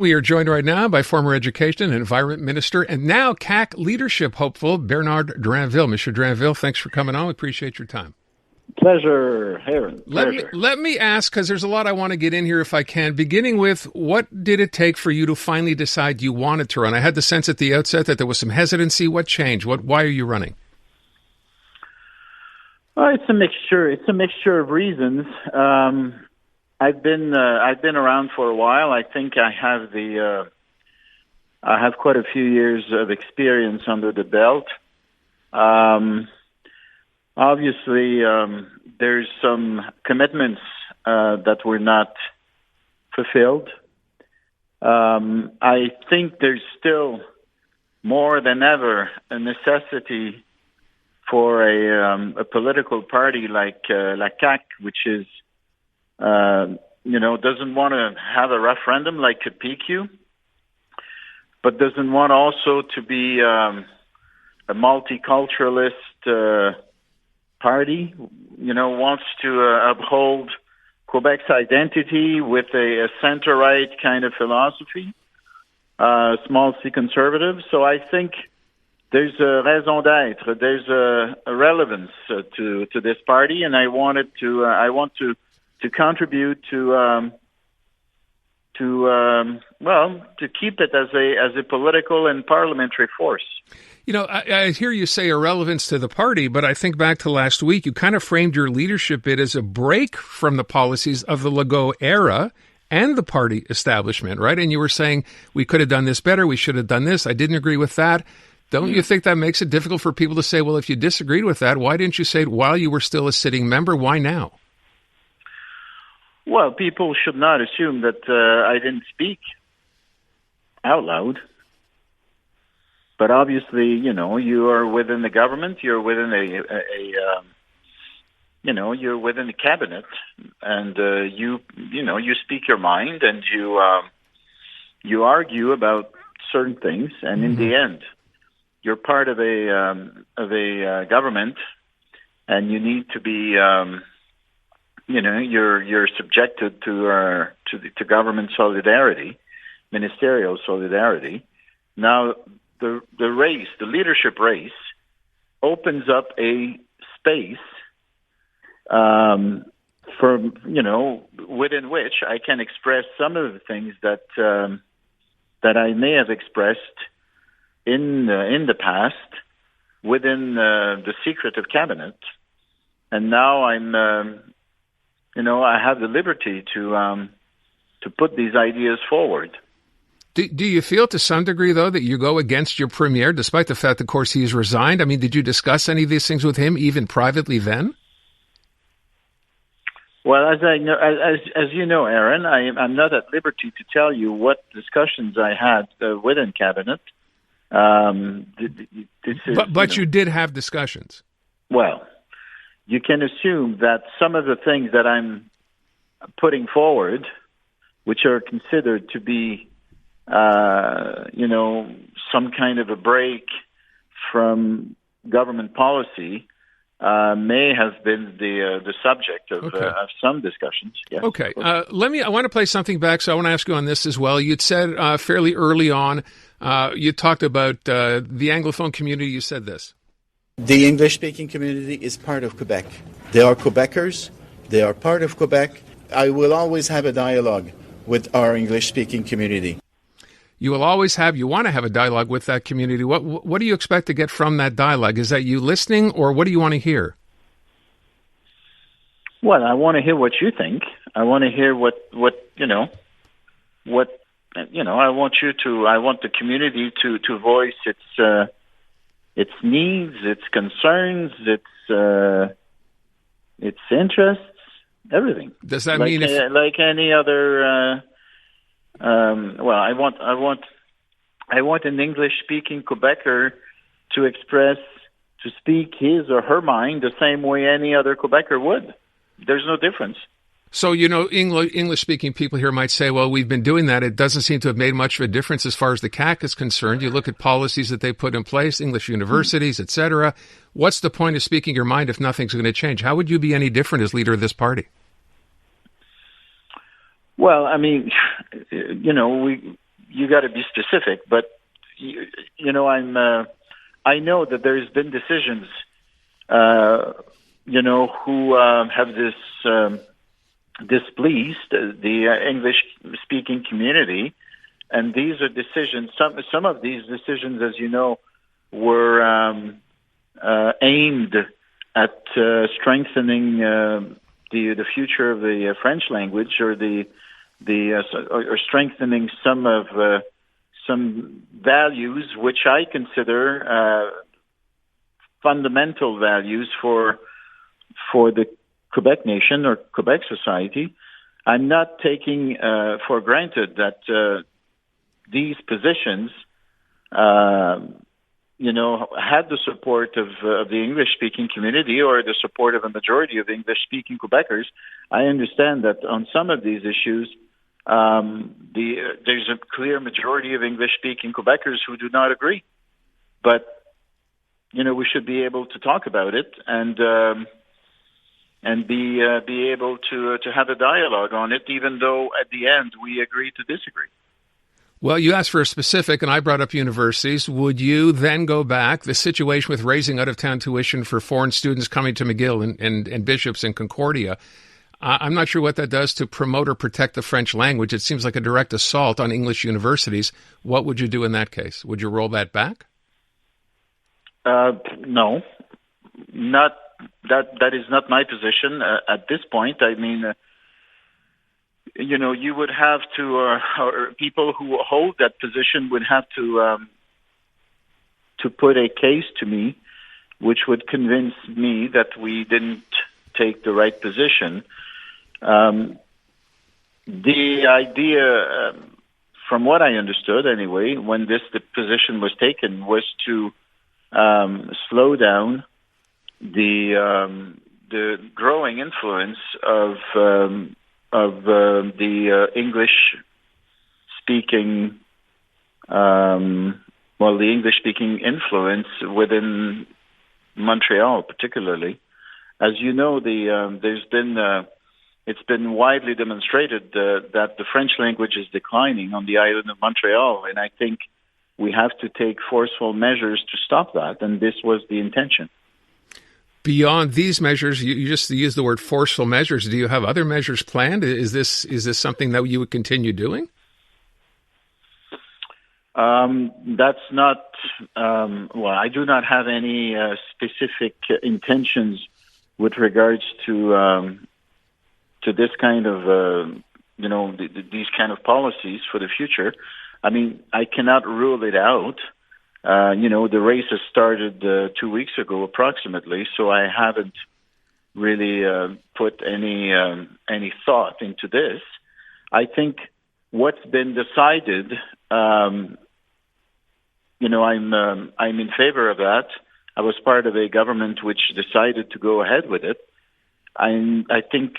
We are joined right now by former Education and Environment Minister and now CAQ leadership hopeful, Bernard Drainville. Mr. Drainville, thanks for coming on. We appreciate your time. Pleasure, Aaron. Let me ask, because there's a lot I want to get in here if I can, beginning with what did it take for you to finally decide you wanted to run? I had the sense at the outset that there was some hesitancy. What changed? Why are you running? Well, it's a mixture. It's a mixture of reasons. I've been around for a while. I think I have quite a few years of experience under the belt. Obviously, there's some commitments that were not fulfilled. I think there's still more than ever a necessity for a political party like CAQ, which is doesn't want to have a referendum like a PQ, but doesn't want also to be a multiculturalist party. Wants to uphold Quebec's identity with a center-right kind of philosophy, small c conservative. So I think there's a raison d'être. There's a relevance to this party, and I want to contribute to keep it as a political and parliamentary force. I hear you say irrelevance to the party, but I think back to last week, you kind of framed your leadership bid as a break from the policies of the Legault era and the party establishment, right? And you were saying we could have done this better, we should have done this, I didn't agree with that. Don't you think that makes it difficult for people to say, well, if you disagreed with that, why didn't you say it while you were still a sitting member? Why now? Well, people should not assume that I didn't speak out loud. But obviously, you are within the government, you're within you're within the cabinet, and you speak your mind, and you argue about certain things, and in the end, you're part of a government, and you need to be you're subjected to government solidarity, ministerial solidarity. Now, the leadership race, opens up a space within which I can express some of the things that I may have expressed in the past within the secret of cabinet, and now I have the liberty to put these ideas forward. Do you feel to some degree, though, that you go against your premier, despite the fact, of course, he's resigned? I mean, did you discuss any of these things with him, even privately then? Well, as you know, Aaron, I'm not at liberty to tell you what discussions I had within cabinet. But you did have discussions. Well, you can assume that some of the things that I'm putting forward, which are considered to be some kind of a break from government policy, may have been the subject of some discussions. Yes. Okay. I want to play something back, so I want to ask you on this as well. You'd said fairly early on, you talked about the Anglophone community. You said this. The English-speaking community is part of Quebec. They are Quebecers. They are part of Quebec. I will always have a dialogue with our English-speaking community. You want to have a dialogue with that community. What do you expect to get from that dialogue? Is that you listening, or what do you want to hear? Well, I want to hear what you think. I want to hear I want the community to voice its needs, its concerns, its interests, everything. Does that mean like any other? I want an English-speaking Quebecer to speak his or her mind the same way any other Quebecer would. There's no difference. So, English-speaking people here might say, well, we've been doing that. It doesn't seem to have made much of a difference as far as the CAQ is concerned. You look at policies that they put in place, English universities, et cetera. What's the point of speaking your mind if nothing's going to change? How would you be any different as leader of this party? Well, I mean, you got to be specific. But I know that there's been decisions, who have displeased the English-speaking community, and these are decisions. Some of these decisions, as you know, were aimed at strengthening the future of the French language, or or strengthening some values which I consider fundamental values for the Quebec nation or Quebec society. I'm not taking for granted that these positions, had the support of the English-speaking community or the support of a majority of English-speaking Quebecers. I understand that on some of these issues, there's a clear majority of English-speaking Quebecers who do not agree. But, we should be able to talk about it and be able to have a dialogue on it, even though at the end we agree to disagree. Well, you asked for a specific, and I brought up universities. Would you then go back, the situation with raising out-of-town tuition for foreign students coming to McGill and Bishops and Concordia? I'm not sure what that does to promote or protect the French language. It seems like a direct assault on English universities. What would you do in that case? Would you roll that back? No, not that is not my position at this point. I mean, you would have to, or people who hold that position would have to put a case to me, which would convince me that we didn't take the right position. The idea, from what I understood anyway, when the position was taken, was to slow down the growing influence of the English-speaking, the English-speaking influence within Montreal, particularly. As you know, it's been widely demonstrated that the French language is declining on the island of Montreal, and I think we have to take forceful measures to stop that, and this was the intention. Beyond these measures, you just used the word forceful measures. Do you have other measures planned? Is this something that you would continue doing? That's not. I do not have any specific intentions with regards to this kind of these kind of policies for the future. I mean, I cannot rule it out. The race has started 2 weeks ago approximately, so I haven't really put any thought into this. I think what's been decided, I'm in favor of that. I was part of a government which decided to go ahead with it. I think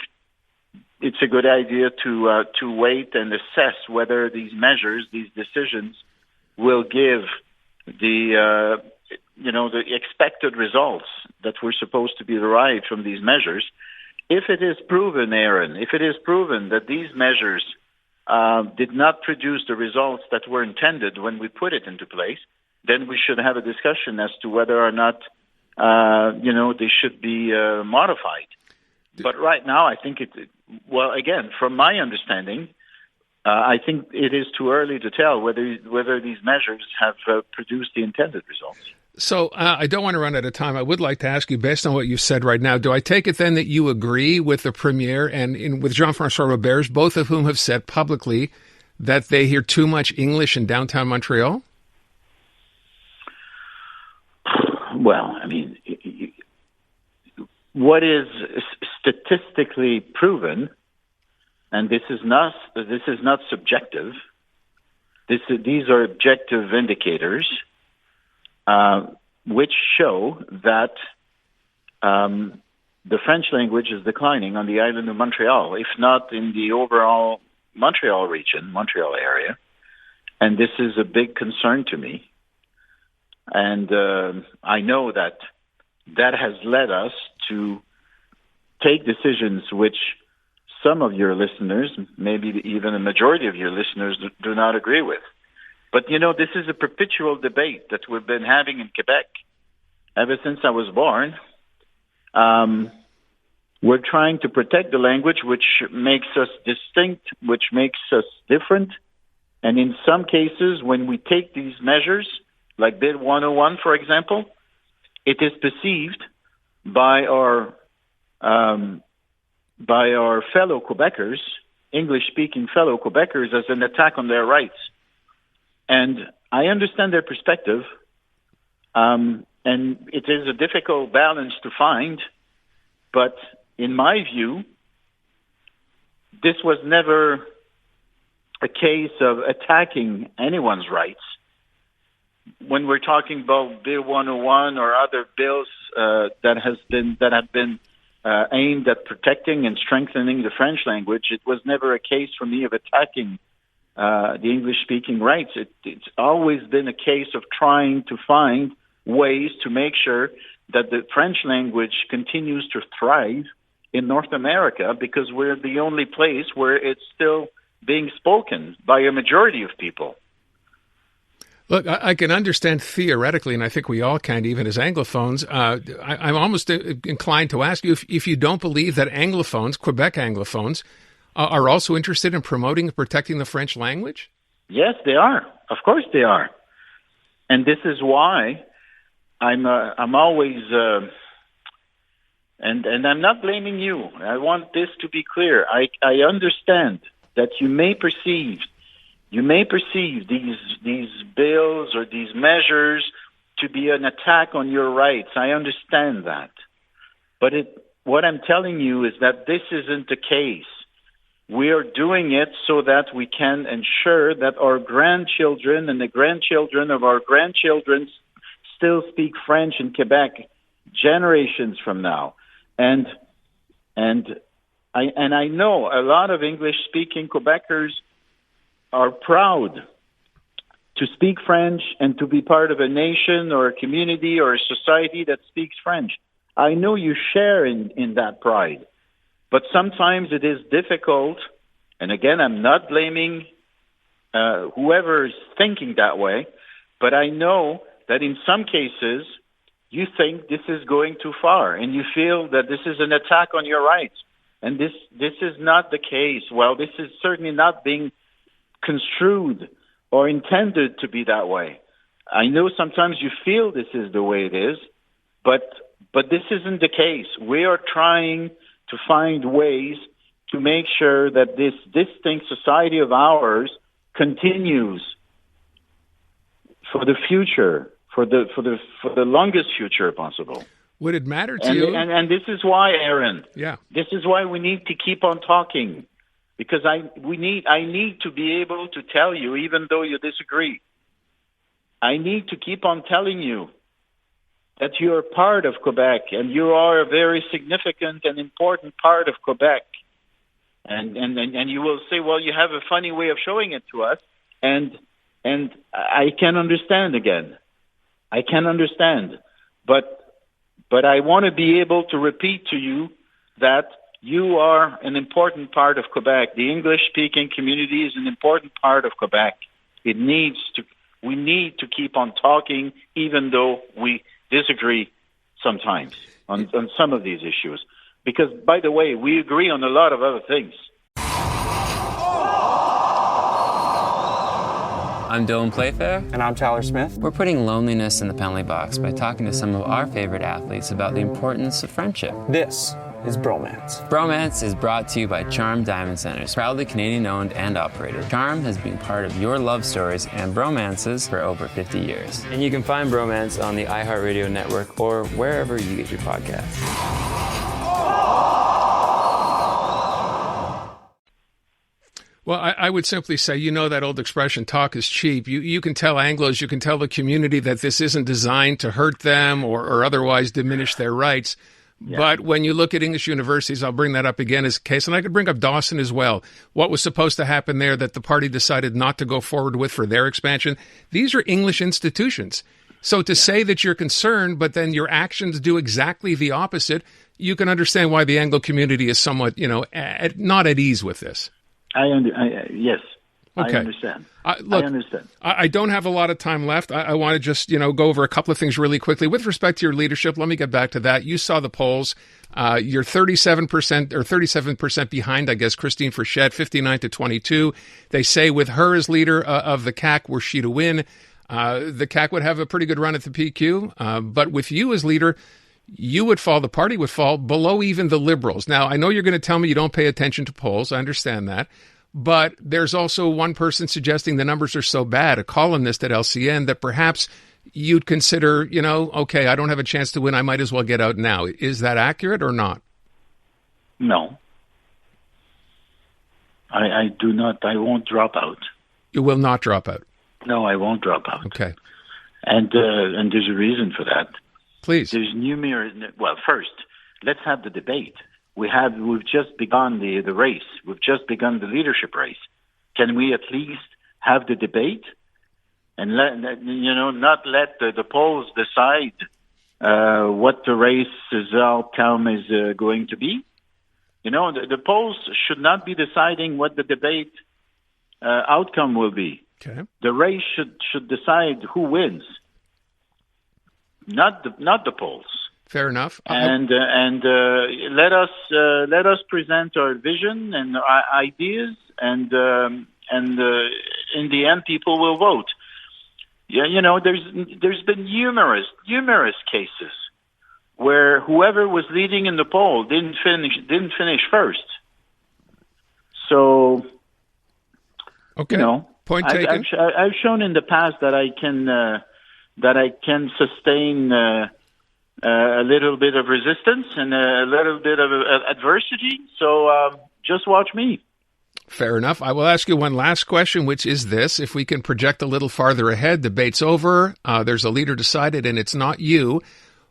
it's a good idea to wait and assess whether these measures, these decisions, will give the expected results that were supposed to be derived from these measures. If it is proven, Aaron, that these measures did not produce the results that were intended when we put it into place, then we should have a discussion as to whether or not they should be modified. But right now, I think again, from my understanding, I think it is too early to tell whether these measures have produced the intended results. So I don't want to run out of time. I would like to ask you, based on what you've said right now, do I take it then that you agree with the Premier and with Jean-François Roberge, both of whom have said publicly that they hear too much English in downtown Montreal? Well, I mean, what is statistically proven, and this is not subjective. These are objective indicators, which show that the French language is declining on the island of Montreal, if not in the overall Montreal region, Montreal area. And this is a big concern to me. And I know that has led us to take decisions which some of your listeners, maybe even a majority of your listeners, do not agree with. But, this is a perpetual debate that we've been having in Quebec ever since I was born. We're trying to protect the language, which makes us distinct, which makes us different. And in some cases, when we take these measures, like Bill 101, for example, it is perceived by our fellow Quebecers, English-speaking fellow Quebecers, as an attack on their rights. And I understand their perspective, and it is a difficult balance to find, but in my view, this was never a case of attacking anyone's rights. When we're talking about Bill 101 or other bills that have been aimed at protecting and strengthening the French language, it was never a case for me of attacking the English-speaking rights. It's always been a case of trying to find ways to make sure that the French language continues to thrive in North America, because we're the only place where it's still being spoken by a majority of people. Look, I can understand theoretically, and I think we all can, even as Anglophones. I'm almost inclined to ask you if you don't believe that Anglophones, Quebec Anglophones, are also interested in promoting and protecting the French language? Yes, they are. Of course they are. And this is why I'm always, and I'm not blaming you. I want this to be clear. I understand that you may perceive these bills or these measures to be an attack on your rights. I understand that. But what I'm telling you is that this isn't the case. We are doing it so that we can ensure that our grandchildren and the grandchildren of our grandchildren still speak French in Quebec generations from now. And I know a lot of English-speaking Quebecers are proud to speak French and to be part of a nation or a community or a society that speaks French. I know you share in that pride. But sometimes it is difficult, and again, I'm not blaming whoever is thinking that way, but I know that in some cases you think this is going too far, and you feel that this is an attack on your rights. And this is not the case. Well, this is certainly not being construed or intended to be that way. I know sometimes you feel this is the way it is, but this isn't the case. We are trying to find ways to make sure that this distinct society of ours continues for the future, for the longest future possible. Would it matter to you? And this is why, Aaron. Yeah. This is why we need to keep on talking, because I need to be able to tell you, even though you disagree. I need to keep on telling you that you're part of Quebec, and you are a very significant and important part of Quebec. And you will say, well, you have a funny way of showing it to us, and I can understand again. I can understand. But I want to be able to repeat to you that you are an important part of Quebec. The English-speaking community is an important part of Quebec. We need to keep on talking, even though we disagree sometimes on some of these issues. Because, by the way, we agree on a lot of other things. I'm Dylan Playfair. And I'm Tyler Smith. We're putting loneliness in the penalty box by talking to some of our favorite athletes about the importance of friendship. This is Bromance. Bromance is brought to you by Charm Diamond Centers, proudly Canadian-owned and operated. Charm has been part of your love stories and bromances for over 50 years. And you can find Bromance on the iHeartRadio network or wherever you get your podcasts. Well, I would simply say, that old expression, talk is cheap. You can tell Anglos, you can tell the community that this isn't designed to hurt them or otherwise diminish their rights. Yeah. But when you look at English universities, I'll bring that up again as a case, and I could bring up Dawson as well. What was supposed to happen there that the party decided not to go forward with for their expansion? These are English institutions. So to say that you're concerned, but then your actions do exactly the opposite, you can understand why the Anglo community is somewhat, not at ease with this. Yes. Okay. I understand. Look, I understand. I don't have a lot of time left. I want to just, go over a couple of things really quickly. With respect to your leadership, let me get back to that. You saw the polls. You're 37% or 37% behind, I guess, Christine Frechette, 59-22. They say with her as leader of the CAQ, were she to win, the CAQ would have a pretty good run at the PQ. But with you as leader, the party would fall below even the Liberals. Now, I know you're going to tell me you don't pay attention to polls. I understand that. But there's also one person suggesting the numbers are so bad, a columnist at LCN, that perhaps you'd consider, okay, I don't have a chance to win. I might as well get out now. Is that accurate or not? No. I do not. I won't drop out. You will not drop out? No, I won't drop out. Okay. And there's a reason for that. Please. There's numerous. Well, first, let's have the debate. We've just begun the race. We've just begun the leadership race. Can we at least have the debate and not let the polls decide what the race's outcome is going to be? The polls should not be deciding what the debate outcome will be. Okay. The race should decide who wins, not the polls. Fair enough. And let us present our vision and our ideas, and in the end, people will vote. Yeah, there's been numerous cases where whoever was leading in the poll didn't finish first. So, okay, point taken. I've shown in the past that I can sustain a little bit of resistance and a little bit of adversity. So just watch me. Fair enough. I will ask you one last question, which is this. If we can project a little farther ahead, debate's over, there's a leader decided, and it's not you.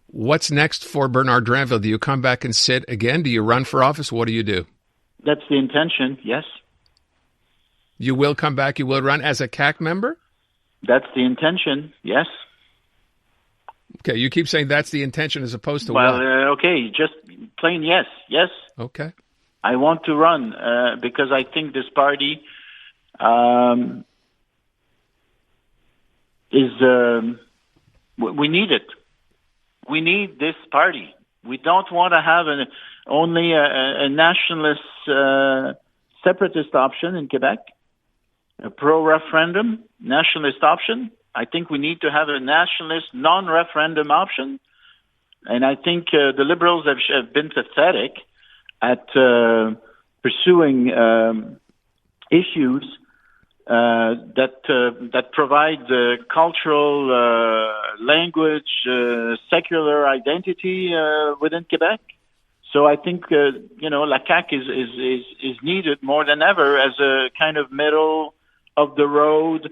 What's next for Bernard Drainville? Do you come back and sit again? Do you run for office? What do you do? That's the intention, yes. You will come back? You will run as a CAQ member? That's the intention, yes. Okay, you keep saying that's the intention as opposed to what? Okay, just plain yes. Okay. I want to run because I think this party we need it. We need this party. We don't want to have only a nationalist separatist option in Quebec, a pro-referendum nationalist option. I think we need to have a nationalist non-referendum option. And I think the Liberals have been pathetic at pursuing issues that provide cultural, language, secular identity within Quebec. So I think la CAQ is needed more than ever as a kind of middle of the road,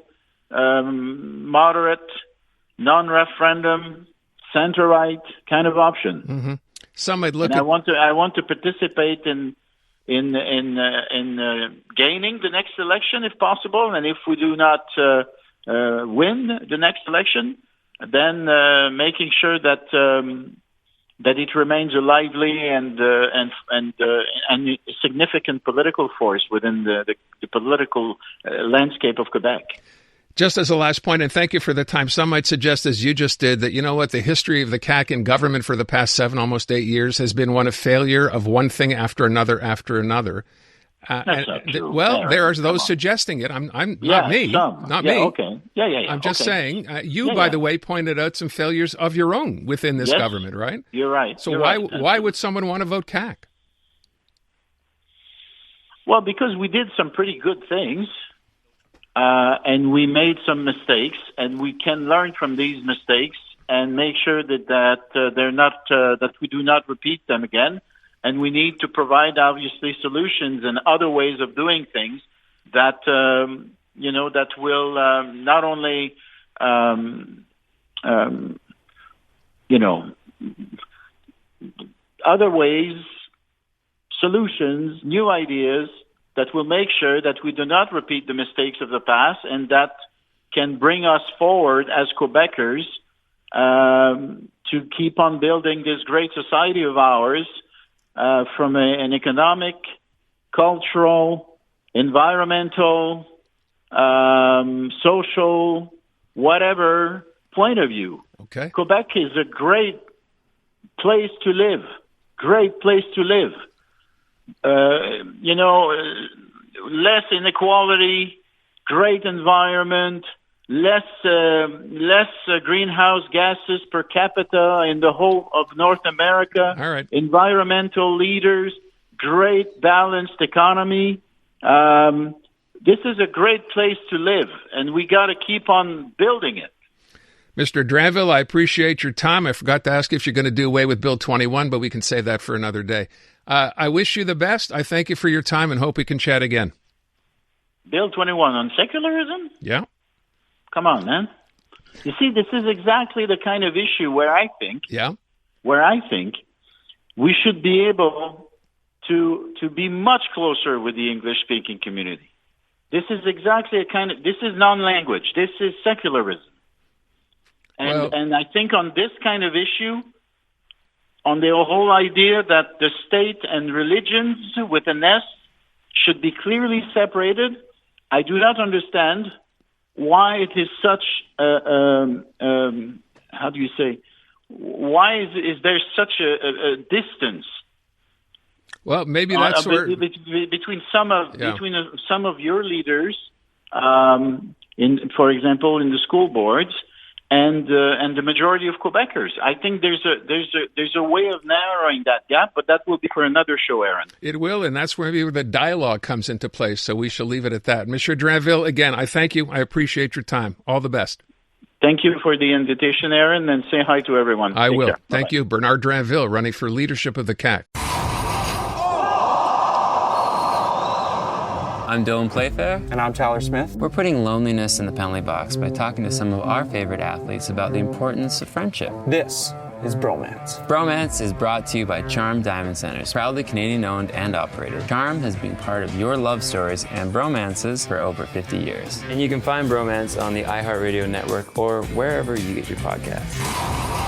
moderate, non-referendum, center-right kind of option. Mm-hmm. Some might look. I want to participate in gaining the next election if possible, and if we do not win the next election, then making sure that it remains a lively and significant political force within the political landscape of Quebec. Just as a last point, and thank you for the time, some might suggest, as you just did, that, the history of the CAQ in government for the past 7, almost 8 years has been one of failure of one thing after another after another. That's not true. There are those suggesting it. I'm not me. Not me. Okay. Yeah. I'm just saying, by the way, pointed out some failures of your own within this government, right? You're right. So why would someone want to vote CAQ? Well, because we did some pretty good things. And we made some mistakes, and we can learn from these mistakes and make sure that they're not that we do not repeat them again. And we need to provide, obviously, solutions and other ways of doing things that that will not only other ways, solutions, new ideas that will make sure that we do not repeat the mistakes of the past, and that can bring us forward as Quebecers to keep on building this great society of ours from an economic, cultural, environmental, social, whatever point of view. Okay. Quebec is a great place to live. Great place to live. Less inequality, great environment, less greenhouse gases per capita in the whole of North America. All right. Environmental leaders, great balanced economy. This is a great place to live, and we got to keep on building it. Mr. Drainville, I appreciate your time. I forgot to ask if you're going to do away with Bill 21, but we can save that for another day. I wish you the best. I thank you for your time and hope we can chat again. Bill 21 on secularism? Yeah. Come on, man. You see, this is exactly the kind of issue where I think we should be able to be much closer with the English-speaking community. This is exactly this is non-language. This is secularism. And I think on this kind of issue, on the whole idea that the state and religions with an S should be clearly separated, I do not understand why it is such how do you say? Why is there such a distance? Well, maybe that's where between some of your leaders, for example, in the school boards, and the majority of Quebecers. I think there's a way of narrowing that gap, but that will be for another show, Aaron. It will, and that's where maybe the dialogue comes into place. So we shall leave it at that. Monsieur Drainville, again, I thank you. I appreciate your time. All the best. Thank you for the invitation, Aaron, and say hi to everyone. I will. Care. Thank you. Bernard Drainville, running for leadership of the CAQ. I'm Dylan Playfair. And I'm Tyler Smith. We're putting loneliness in the penalty box by talking to some of our favorite athletes about the importance of friendship. This is Bromance. Bromance is brought to you by Charm Diamond Centers, proudly Canadian-owned and operated. Charm has been part of your love stories and bromances for over 50 years. And you can find Bromance on the iHeartRadio network or wherever you get your podcasts.